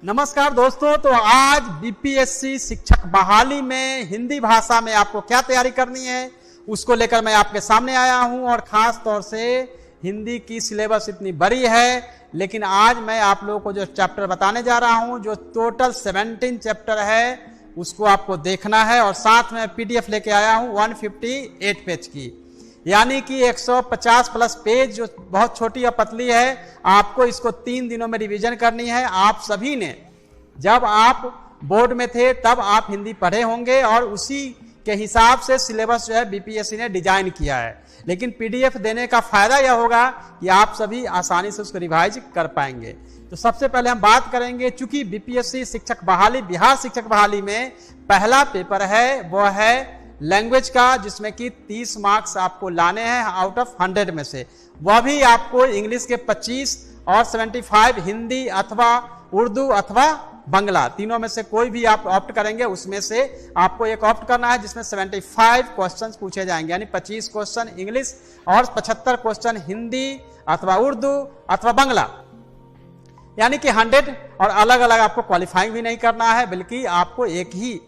नमस्कार दोस्तों, तो आज बीपीएससी शिक्षक बहाली में हिंदी भाषा में आपको क्या तैयारी करनी है उसको लेकर मैं आपके सामने आया हूं। और खास तौर से हिंदी की सिलेबस इतनी बड़ी है, लेकिन आज मैं आप लोगों को जो चैप्टर बताने जा रहा हूं, जो टोटल 17 चैप्टर है, उसको आपको देखना है। और साथ में पीडीएफ लेके आया हूं 158 पेज की, यानी कि 150 प्लस पेज, जो बहुत छोटी और पतली है। आपको इसको 3 दिनों में रिवीजन करनी है। आप सभी ने जब आप बोर्ड में थे तब आप हिंदी पढ़े होंगे और उसी के हिसाब से सिलेबस जो है बीपीएससी ने डिजाइन किया है। लेकिन पीडीएफ देने का फायदा यह होगा कि आप सभी आसानी से उसको रिवाइज कर पाएंगे। तो सबसे पहले हम बात करेंगे, चूंकि बीपीएससी शिक्षक बहाली, बिहार शिक्षक बहाली में पहला पेपर है वो है लैंग्वेज का, जिसमें कि 30 मार्क्स आपको लाने हैं आउट ऑफ 100 में से। वह भी आपको इंग्लिश के 25 और 75 हिंदी अथवा उर्दू अथवा बंगला, तीनों में से कोई भी आप ऑप्ट करेंगे। उसमें से आपको एक ऑप्ट करना है जिसमें 75 क्वेश्चंस पूछे जाएंगे, यानी 25 क्वेश्चन इंग्लिश और 75 क्वेश्चन हिंदी अथवा उर्दू अथवा बंगला, यानी कि 100। और अलग अलग आपको क्वालिफाइंग भी नहीं करना है, बल्कि आपको एक ही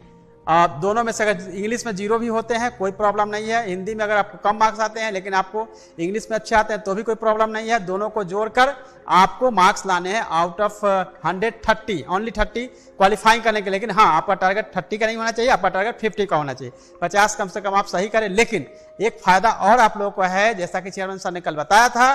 दोनों में से, अगर इंग्लिश में 0 भी होते हैं कोई प्रॉब्लम नहीं है, हिंदी में अगर आपको कम मार्क्स आते हैं लेकिन आपको इंग्लिश में अच्छे आते हैं तो भी कोई प्रॉब्लम नहीं है, दोनों को जोड़कर आपको मार्क्स लाने हैं आउट ऑफ 130, ओनली 30 क्वालिफाइंग करने के। लेकिन हाँ, आपका टारगेट 30 का नहीं होना चाहिए, आपका टारगेट 50 का होना चाहिए, 50 कम से कम आप सही करें। लेकिन एक फायदा और आप लोगों को है, जैसा कि चेयरमैन सर ने कल बताया था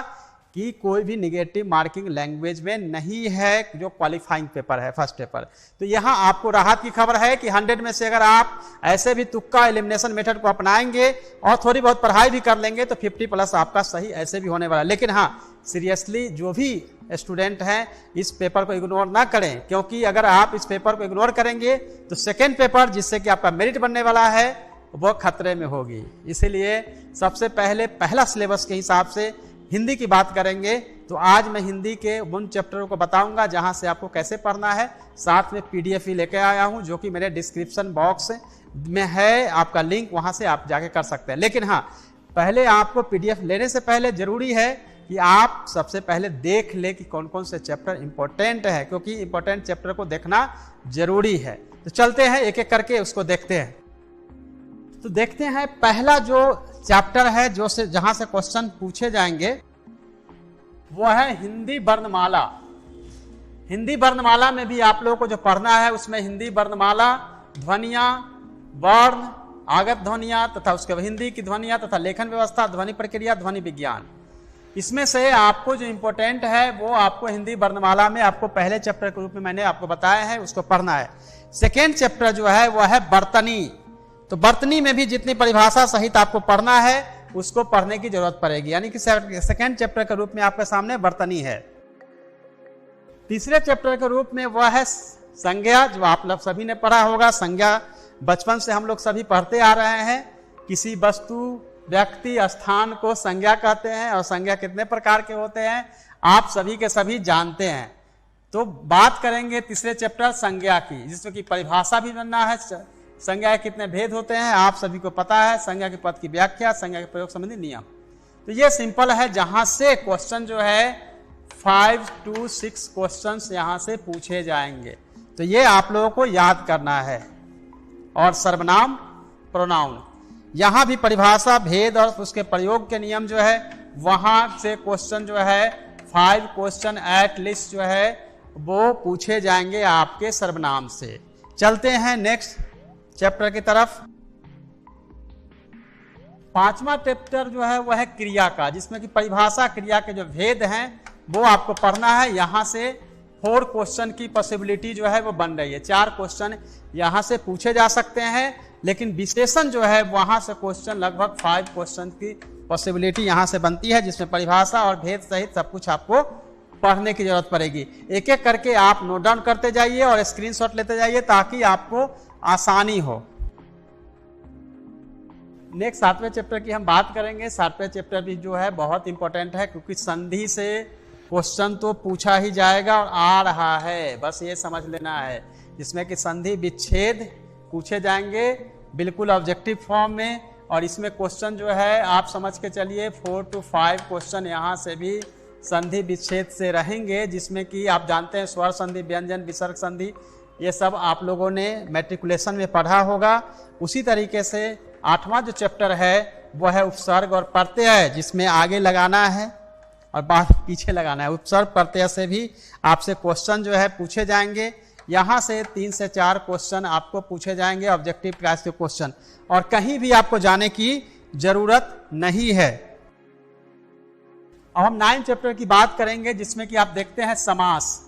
कि कोई भी निगेटिव मार्किंग लैंग्वेज में नहीं है, जो क्वालिफाइंग पेपर है, फर्स्ट पेपर। तो यहां आपको राहत की खबर है कि 100 में से अगर आप ऐसे भी तुक्का एलिमिनेशन मेथड को अपनाएंगे और थोड़ी बहुत पढ़ाई भी कर लेंगे तो 50 प्लस आपका सही ऐसे भी होने वाला है। लेकिन हाँ, सीरियसली जो भी स्टूडेंट हैं इस पेपर को इग्नोर ना करें, क्योंकि अगर आप इस पेपर को इग्नोर करेंगे तो सेकेंड पेपर, जिससे कि आपका मेरिट बनने वाला है, वो खतरे में होगी। इसीलिए सबसे पहले पहला सिलेबस के हिसाब से हिंदी की बात करेंगे। तो आज मैं हिंदी के उन चैप्टरों को बताऊंगा जहां से आपको कैसे पढ़ना है। साथ में पीडीएफ ही लेके आया हूं, जो कि मेरे डिस्क्रिप्शन बॉक्स में है, आपका लिंक वहां से आप जाके कर सकते हैं। लेकिन हाँ, पहले आपको पीडीएफ लेने से पहले जरूरी है कि आप सबसे पहले देख ले कि कौन कौन से चैप्टर इंपॉर्टेंट है, क्योंकि इंपॉर्टेंट चैप्टर को देखना जरूरी है। तो चलते हैं एक एक करके उसको देखते हैं। तो देखते हैं पहला जो चैप्टर है जहां से क्वेश्चन पूछे जाएंगे वो है हिंदी वर्णमाला। हिंदी वर्णमाला में भी आप लोगों को जो पढ़ना है उसमें हिंदी वर्णमाला, ध्वनियां, वर्ण, आगत ध्वनियां तथा उसके हिंदी की ध्वनियां तथा लेखन व्यवस्था, ध्वनि प्रक्रिया, ध्वनि विज्ञान। इसमें से आपको जो इंपॉर्टेंट है वो आपको हिंदी वर्णमाला में आपको पहले चैप्टर के रूप में मैंने आपको बताया है, उसको पढ़ना है। सेकेंड चैप्टर जो है वो है बर्तनी। तो बर्तनी में भी जितनी परिभाषा सहित आपको पढ़ना है उसको पढ़ने की जरूरत पड़ेगी, यानी कि सेकेंड चैप्टर के रूप में आपके सामने बर्तनी है। तीसरे चैप्टर के रूप में वह है संज्ञा, जो आप लोग सभी ने पढ़ा होगा। संज्ञा बचपन से हम लोग सभी पढ़ते आ रहे हैं। किसी वस्तु, व्यक्ति, स्थान को संज्ञा कहते हैं और संज्ञा कितने प्रकार के होते हैं आप सभी के सभी जानते हैं। तो बात करेंगे तीसरे चैप्टर संज्ञा की, जिसमें कि परिभाषा भी बनना है, संज्ञा के कितने भेद होते हैं आप सभी को पता है, संज्ञा के पद की व्याख्या, संज्ञा के प्रयोग संबंधी नियम। तो ये सिंपल है, जहां से क्वेश्चन जो है 5 to 6 क्वेश्चंस यहां से पूछे जाएंगे। तो ये आप लोगों को याद करना है। और सर्वनाम, प्रोनाउन, यहां भी परिभाषा, भेद और उसके प्रयोग के नियम जो है वहां से क्वेश्चन जो है 5 क्वेश्चन एट लीस्ट जो है वो पूछे जाएंगे आपके सर्वनाम से। चलते हैं नेक्स्ट चैप्टर की तरफ। पांचवा चैप्टर जो है वह है क्रिया का, जिसमें कि परिभाषा, क्रिया के जो भेद हैं वो आपको पढ़ना है। यहां से 4 क्वेश्चन की पॉसिबिलिटी जो है वो बन रही है, 4 क्वेश्चन यहां से पूछे जा सकते हैं। लेकिन विशेषण जो है वहां से क्वेश्चन लगभग 5 क्वेश्चन की पॉसिबिलिटी यहां से बनती है, जिसमें परिभाषा और भेद सहित सब कुछ आपको पढ़ने की जरूरत पड़ेगी। एक एक करके आप नोट डाउन करते जाइए और स्क्रीनशॉट लेते जाइए ताकि आपको आसानी हो। नेक्स्ट 7वें चैप्टर की हम बात करेंगे। 7वें चैप्टर भी जो है बहुत इंपॉर्टेंट है, क्योंकि संधि से क्वेश्चन तो पूछा ही जाएगा और आ रहा है, बस ये समझ लेना है। जिसमें कि संधि विच्छेद पूछे जाएंगे बिल्कुल ऑब्जेक्टिव फॉर्म में। और इसमें क्वेश्चन जो है आप समझ के चलिए 4 to 5 क्वेश्चन यहाँ से भी संधि विच्छेद से रहेंगे, जिसमें कि आप जानते हैं स्वर संधि, व्यंजन, विसर्ग संधि, ये सब आप लोगों ने मैट्रिकुलेशन में पढ़ा होगा। उसी तरीके से 8वां जो चैप्टर है वो है उपसर्ग और प्रत्यय, जिसमें आगे लगाना है और बाद पीछे लगाना है। उपसर्ग प्रत्यय से भी आपसे क्वेश्चन जो है पूछे जाएंगे। यहाँ से 3 से 4 क्वेश्चन आपको पूछे जाएंगे, ऑब्जेक्टिव क्लास के क्वेश्चन, और कहीं भी आपको जाने की जरूरत नहीं है। अब हम 9 चैप्टर की बात करेंगे, जिसमें कि आप देखते हैं समास।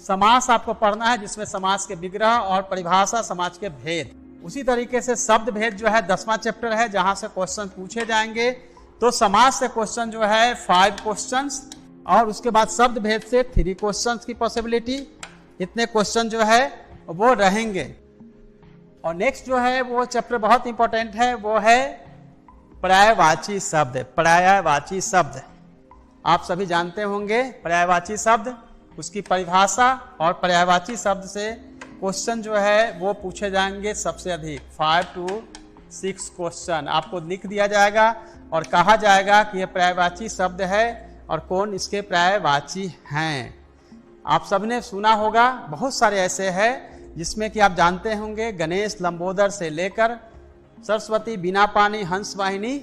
समास आपको पढ़ना है, जिसमें समास के विग्रह और परिभाषा, समास के भेद। उसी तरीके से शब्द भेद जो है 10वां चैप्टर है, जहां से क्वेश्चन पूछे जाएंगे। तो समास से क्वेश्चन जो है 5 क्वेश्चंस, और उसके बाद शब्द भेद से 3 क्वेश्चंस की पॉसिबिलिटी। इतने क्वेश्चन जो है वो रहेंगे। और नेक्स्ट जो है वो चैप्टर बहुत इंपॉर्टेंट है, वो है पर्यायवाची शब्द। पर्यायवाची शब्द आप सभी जानते होंगे, पर्यायवाची शब्द, उसकी परिभाषा, और पर्यायवाची शब्द से क्वेश्चन जो है वो पूछे जाएंगे सबसे अधिक 5 to 6 क्वेश्चन आपको लिख दिया जाएगा और कहा जाएगा कि यह पर्यायवाची शब्द है और कौन इसके पर्यायवाची हैं। आप सबने सुना होगा, बहुत सारे ऐसे हैं जिसमें कि आप जानते होंगे, गणेश, लंबोदर से लेकर सरस्वती, बीना पानी, हंस वाहिनी,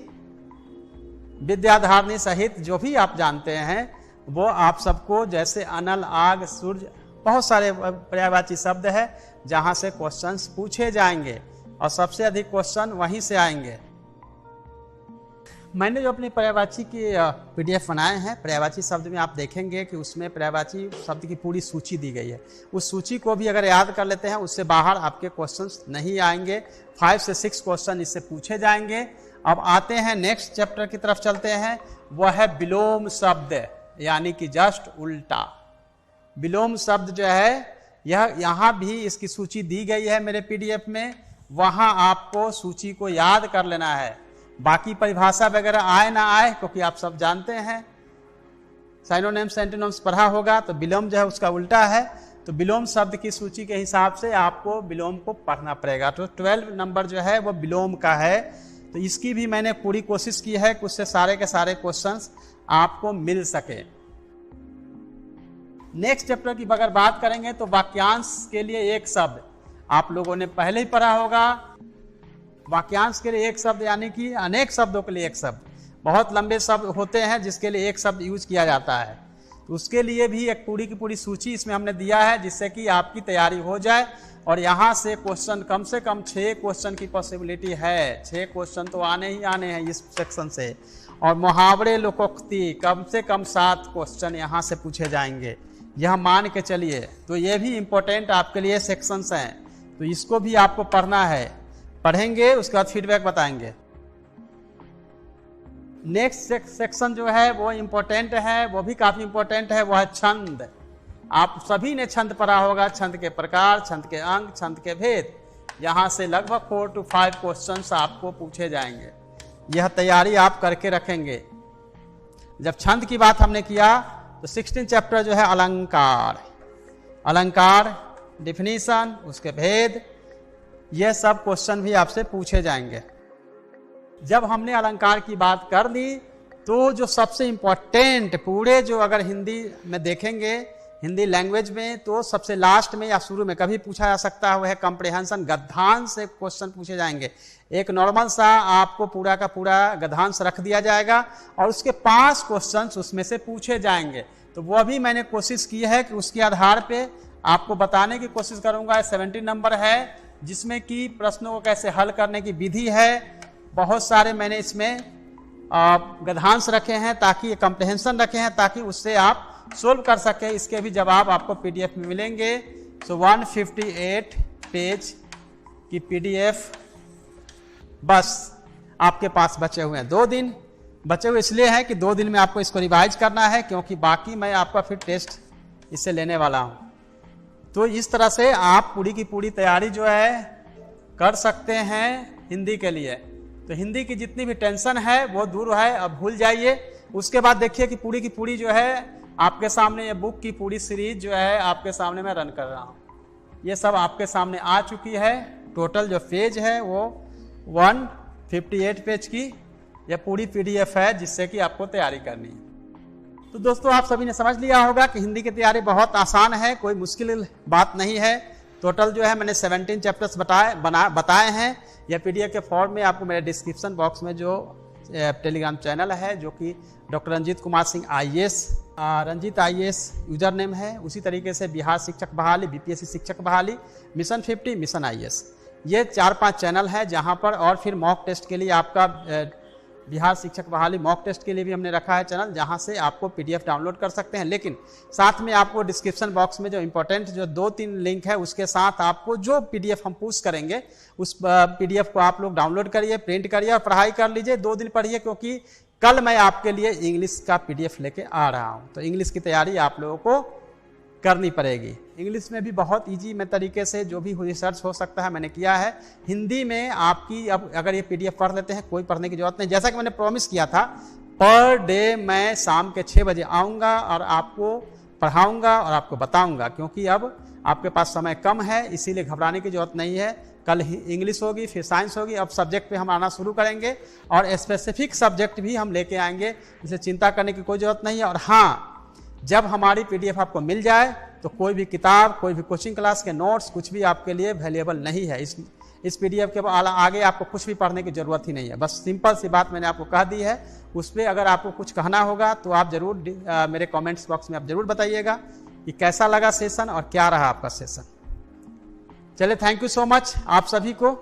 विद्याधारिणी सहित जो भी आप जानते हैं वो आप सबको, जैसे अनल, आग, सूर्य, बहुत सारे पर्यायवाची शब्द है जहां से क्वेश्चंस पूछे जाएंगे और सबसे अधिक क्वेश्चन वहीं से आएंगे। मैंने जो अपनी पर्यायवाची की PDF बनाए हैं, पर्यायवाची शब्द में आप देखेंगे कि उसमें पर्यायवाची शब्द की पूरी सूची दी गई है। उस सूची को भी अगर याद कर लेते हैं, उससे बाहर आपके क्वेश्चंस नहीं आएंगे। 5 से 6 क्वेश्चन इससे पूछे जाएंगे। अब आते हैं नेक्स्ट चैप्टर की तरफ चलते हैं, वह है विलोम शब्द, यानी कि जस्ट उल्टा। विलोम शब्द जो है यह यहाँ भी इसकी सूची दी गई है मेरे PDF में, वहाँ आपको सूची को याद कर लेना है। बाकी परिभाषा वगैरह आए ना आए, क्योंकि आप सब जानते हैं साइनोनिम्स एंटोनिम्स पढ़ा होगा, तो विलोम जो है उसका उल्टा है। तो विलोम शब्द की सूची के हिसाब से आपको विलोम को पढ़ना पड़ेगा। तो 12 नंबर जो है वो विलोम का है। तो इसकी भी मैंने पूरी कोशिश की है कि उससे सारे के सारे क्वेश्चंस आपको मिल सके। नेक्स्ट चैप्टर की अगर बात करेंगे तो वाक्यांश के लिए एक शब्द आप लोगों ने पहले ही पढ़ा होगा। वाक्यांश के लिए एक शब्द यानी कि अनेक शब्दों के लिए एक शब्द। बहुत लंबे शब्द होते हैं जिसके लिए एक शब्द यूज किया जाता है, तो उसके लिए भी एक पूरी की पूरी सूची इसमें हमने दिया है, जिससे कि आपकी तैयारी हो जाए। और यहाँ से क्वेश्चन कम से कम 6 क्वेश्चन की पॉसिबिलिटी है। 6 क्वेश्चन तो आने ही आने हैं इस सेक्शन से। और मुहावरे, लोकोक्ति, कम से कम 7 क्वेश्चन यहाँ से पूछे जाएंगे, यह मान के चलिए। तो ये भी इम्पोर्टेंट आपके लिए सेक्शंस हैं, तो इसको भी आपको पढ़ना है। पढ़ेंगे, उसके बाद फीडबैक बताएंगे। नेक्स्ट सेक्शन जो है वो इम्पोर्टेंट है, वो भी काफी इम्पोर्टेंट है, वो है छंद। आप सभी ने छंद पढ़ा होगा, छंद के प्रकार, छंद के अंक, छंद के भेद। यहाँ से लगभग 4 to 5 क्वेश्चंस आपको पूछे जाएंगे। यह तैयारी आप करके रखेंगे। जब छंद की बात हमने किया तो 16 चैप्टर जो है अलंकार, अलंकार डिफिनीशन, उसके भेद, यह सब क्वेश्चन भी आपसे पूछे जाएंगे। जब हमने अलंकार की बात कर ली तो जो सबसे इंपॉर्टेंट पूरे जो अगर हिंदी में देखेंगे, हिंदी लैंग्वेज में, तो सबसे लास्ट में या शुरू में कभी पूछा जा सकता है वह है कंप्रिहेंशन। गद्यांश से क्वेश्चन पूछे जाएंगे। एक नॉर्मल सा आपको पूरा का पूरा गद्यांश रख दिया जाएगा और उसके 5 क्वेश्चन उसमें से पूछे जाएंगे। तो वो भी मैंने कोशिश की है कि उसके आधार पे आपको बताने की कोशिश करूंगा। 70 नंबर है, जिसमें कि प्रश्नों को कैसे हल करने की विधि है। बहुत सारे मैंने इसमें गद्यांश रखे हैं, ताकि कंप्रिहेंशन रखे हैं, ताकि उससे आप सोल्व कर सके। इसके भी जवाब आपको PDF में मिलेंगे। सो 158 पेज की PDF बस आपके पास बचे हुए हैं। 2 दिन बचे हुए इसलिए हैं कि 2 दिन में आपको इसको रिवाइज करना है, क्योंकि बाकी मैं आपका फिर टेस्ट इससे लेने वाला हूं। तो इस तरह से आप पूरी की पूरी तैयारी जो है कर सकते हैं हिंदी के लिए। तो हिंदी की जितनी भी टेंशन है वो दूर है, अब भूल जाइए। उसके बाद देखिए कि पूरी की पूरी जो है आपके सामने ये बुक की पूरी सीरीज जो है आपके सामने मैं रन कर रहा हूँ। ये सब आपके सामने आ चुकी है। टोटल जो पेज है वो 158 पेज की यह पूरी PDF है, जिससे कि आपको तैयारी करनी है। तो दोस्तों आप सभी ने समझ लिया होगा कि हिंदी की तैयारी बहुत आसान है, कोई मुश्किल बात नहीं है। टोटल जो है मैंने 17 चैप्टर्स बताए हैं। यह पीडीएफ के फॉर्म में आपको मेरे डिस्क्रिप्शन बॉक्स में जो टेलीग्राम चैनल है, जो कि doctor Ranjit Kumar Singh IAS, Ranjit IAS user name है, उसी तरीके से बिहार शिक्षक बहाली, BPSC शिक्षक बहाली, मिशन 50, मिशन IAS, ये 4-5 चैनल है जहां पर, और फिर मॉक टेस्ट के लिए आपका बिहार शिक्षक बहाली मॉक टेस्ट के लिए भी हमने रखा है चैनल, जहां से आपको PDF डाउनलोड कर सकते हैं। लेकिन साथ में आपको डिस्क्रिप्शन बॉक्स में जो इंपॉर्टेंट जो 2-3 लिंक है, उसके साथ आपको जो PDF हम पुश करेंगे उस PDF को आप लोग डाउनलोड करिए, प्रिंट करिए और पढ़ाई कर लीजिए। 2 दिन पढ़िए, क्योंकि कल मैं आपके लिए इंग्लिश का PDF लेके आ रहा हूं। तो इंग्लिश की तैयारी आप लोगों को करनी पड़ेगी। इंग्लिश में भी बहुत इजी में तरीके से जो भी रिसर्च हो सकता है मैंने किया है। हिंदी में आपकी अब अगर ये PDF पढ़ लेते हैं, कोई पढ़ने की जरूरत नहीं। जैसा कि मैंने प्रॉमिस किया था, पर डे मैं शाम के 6 बजे आऊँगा और आपको पढ़ाऊँगा और आपको बताऊँगा, क्योंकि अब आपके पास समय कम है, इसीलिए घबराने की जरूरत नहीं है। कल इंग्लिश होगी, फिर साइंस होगी, अब सब्जेक्ट पे हम आना शुरू करेंगे और स्पेसिफिक सब्जेक्ट भी हम लेके आएंगे, इसे चिंता करने की कोई जरूरत नहीं है। और हाँ, जब हमारी PDF आपको मिल जाए तो कोई भी किताब, कोई भी कोचिंग क्लास के नोट्स, कुछ भी आपके लिए वैल्यूएबल नहीं है। इस PDF के आगे आपको कुछ भी पढ़ने की जरूरत ही नहीं है। बस सिंपल सी बात मैंने आपको कह दी है। उस पर अगर आपको कुछ कहना होगा तो आप जरूर मेरे कमेंट्स बॉक्स में आप जरूर बताइएगा कि कैसा लगा सेशन और क्या रहा आपका सेशन। चलिए, थैंक यू सो मच आप सभी को।